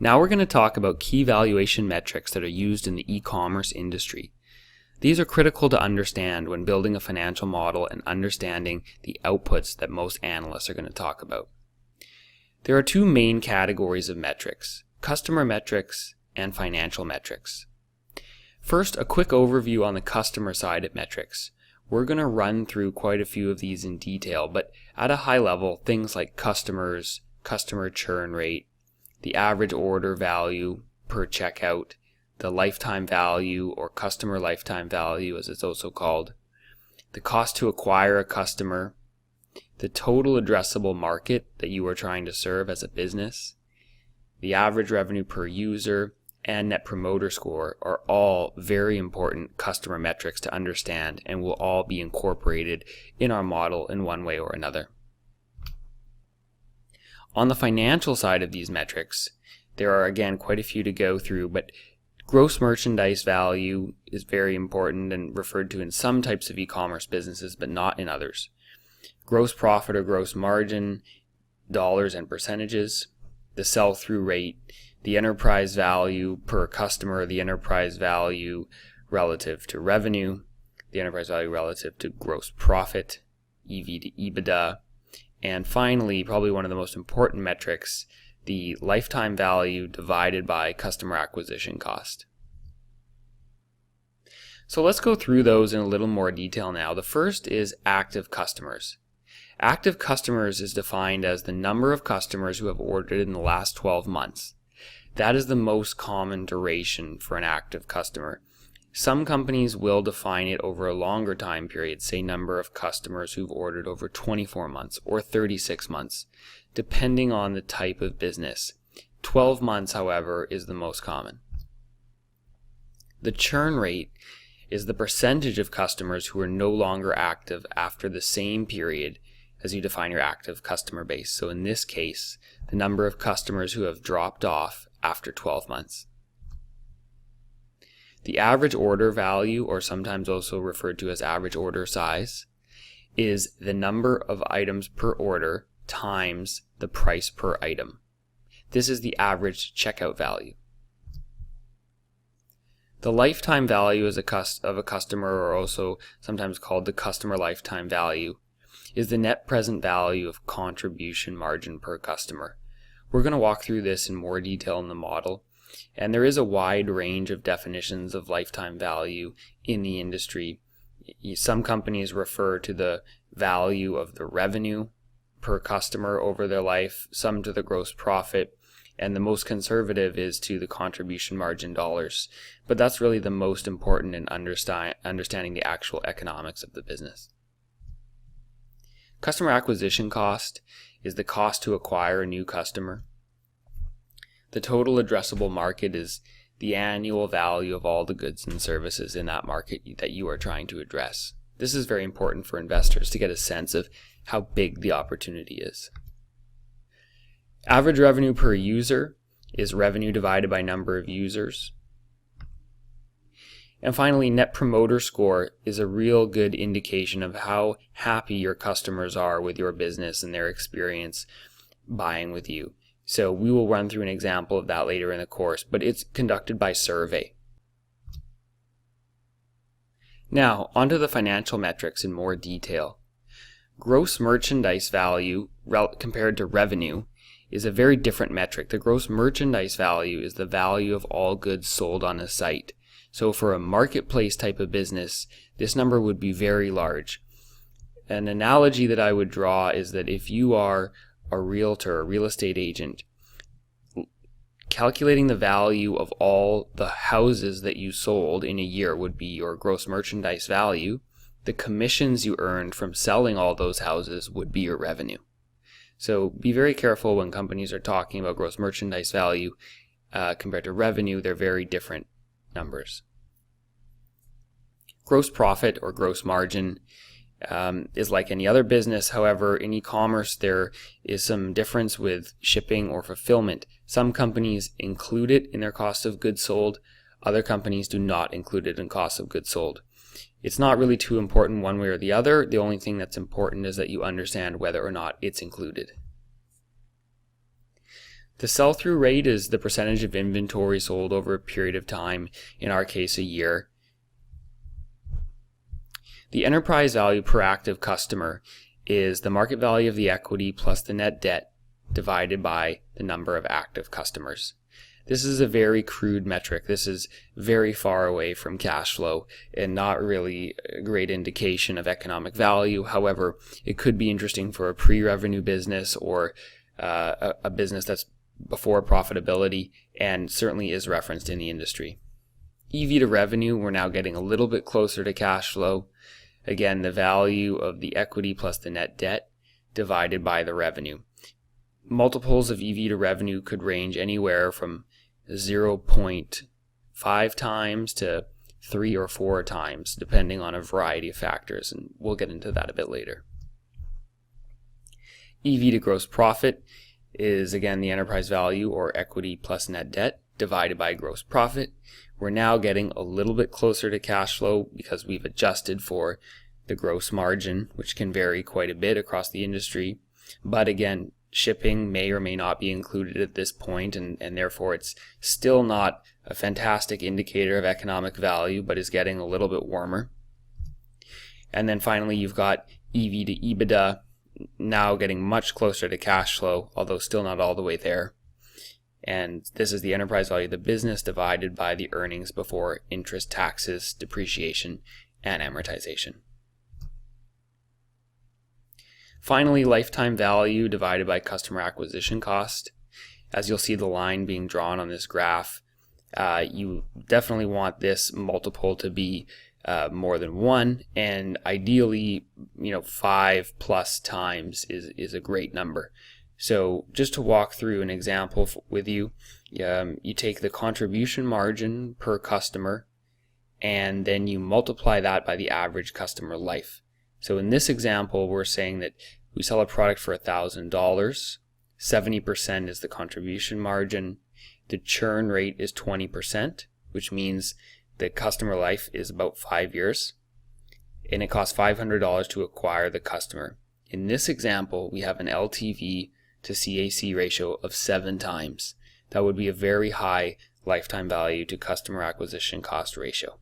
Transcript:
Now we're going to talk about key valuation metrics that are used in the e-commerce industry. These are critical to understand when building a financial model and understanding the outputs that most analysts are going to talk about. There are two main categories of metrics: customer metrics and financial metrics. First, a quick overview on the customer side of metrics. We're going to run through quite a few of these in detail, but at a high level, things like customers, customer churn rate, the average order value per checkout, the lifetime value or customer lifetime value as it's also called, the cost to acquire a customer, the total addressable market that you are trying to serve as a business, the average revenue per user, and net promoter score are all very important customer metrics to understand and will all be incorporated in our model in one way or another. On the financial side of these metrics, there are again quite a few to go through, but gross merchandise value is very important and referred to in some types of e-commerce businesses, but not in others. Gross profit or gross margin, dollars and percentages, the sell-through rate, the enterprise value per customer, the enterprise value relative to revenue, the enterprise value relative to gross profit, EV to EBITDA, and finally, probably one of the most important metrics, the lifetime value divided by customer acquisition cost. So let's go through those in a little more detail now. The first is active customers. Active customers is defined as the number of customers who have ordered in the last 12 months. That is the most common duration for an active customer. Some companies will define it over a longer time period, say number of customers who've ordered over 24 months or 36 months, depending on the type of business. 12 months, however, is the most common. The churn rate is the percentage of customers who are no longer active after the same period as you define your active customer base. So in this case, the number of customers who have dropped off after 12 months. The average order value, or sometimes also referred to as average order size, is the number of items per order times the price per item. This is the average checkout value. The lifetime value of a customer, or also sometimes called the customer lifetime value, is the net present value of contribution margin per customer. We're going to walk through this in more detail in the model, and there is a wide range of definitions of lifetime value in the industry. Some companies refer to the value of the revenue per customer over their life, some to the gross profit, and the most conservative is to the contribution margin dollars. But that's really the most important in understanding the actual economics of the business. Customer acquisition cost is the cost to acquire a new customer. The total addressable market is the annual value of all the goods and services in that market that you are trying to address. This is very important for investors to get a sense of how big the opportunity is. Average revenue per user is revenue divided by number of users. And finally, net promoter score is a real good indication of how happy your customers are with your business and their experience buying with you. So we will run through an example of that later in the course, but it's conducted by survey. Now, onto the financial metrics in more detail. Gross merchandise value compared to revenue is a very different metric. The gross merchandise value is the value of all goods sold on a site. So for a marketplace type of business, this number would be very large. An analogy that I would draw is that if you are a realtor, a real estate agent, calculating the value of all the houses that you sold in a year would be your gross merchandise value. The commissions you earned from selling all those houses would be your revenue. So be very careful when companies are talking about gross merchandise value compared to revenue. They're very different numbers. Gross profit or gross margin is like any other business. However, in e-commerce, there is some difference with shipping or fulfillment. Some companies include it in their cost of goods sold. Other companies do not include it in cost of goods sold. It's not really too important one way or the other. The only thing that's important is that you understand whether or not it's included. The sell-through rate is the percentage of inventory sold over a period of time, in our case a year. The enterprise value per active customer is the market value of the equity plus the net debt divided by the number of active customers. This is a very crude metric. This is very far away from cash flow and not really a great indication of economic value. However, it could be interesting for a pre-revenue business or a business that's before profitability, and certainly is referenced in the industry. EV to revenue, we're now getting a little bit closer to cash flow. Again, the value of the equity plus the net debt divided by the revenue. Multiples of EV to revenue could range anywhere from 0.5 times to 3 or 4 times, depending on a variety of factors, and we'll get into that a bit later. EV to gross profit is again the enterprise value, or equity plus net debt, divided by gross profit. We're now getting a little bit closer to cash flow because we've adjusted for the gross margin, which can vary quite a bit across the industry. But again, shipping may or may not be included at this point, and therefore it's still not a fantastic indicator of economic value, but is getting a little bit warmer. And then finally, you've got EV to EBITDA, now getting much closer to cash flow, although still not all the way there. And this is the enterprise value of the business divided by the earnings before interest, taxes, depreciation, and amortization. Finally, lifetime value divided by customer acquisition cost. As you'll see the line being drawn on this graph, you definitely want this multiple to be more than 1, and ideally 5+ times is a great number. So just to walk through an example with you, you take the contribution margin per customer and then you multiply that by the average customer life. So in this example, we're saying that we sell a product for $1,000, 70% is the contribution margin, the churn rate is 20%, which means the customer life is about 5 years, and it costs $500 to acquire the customer. In this example, we have an LTV to CAC ratio of 7 times. That would be a very high lifetime value to customer acquisition cost ratio.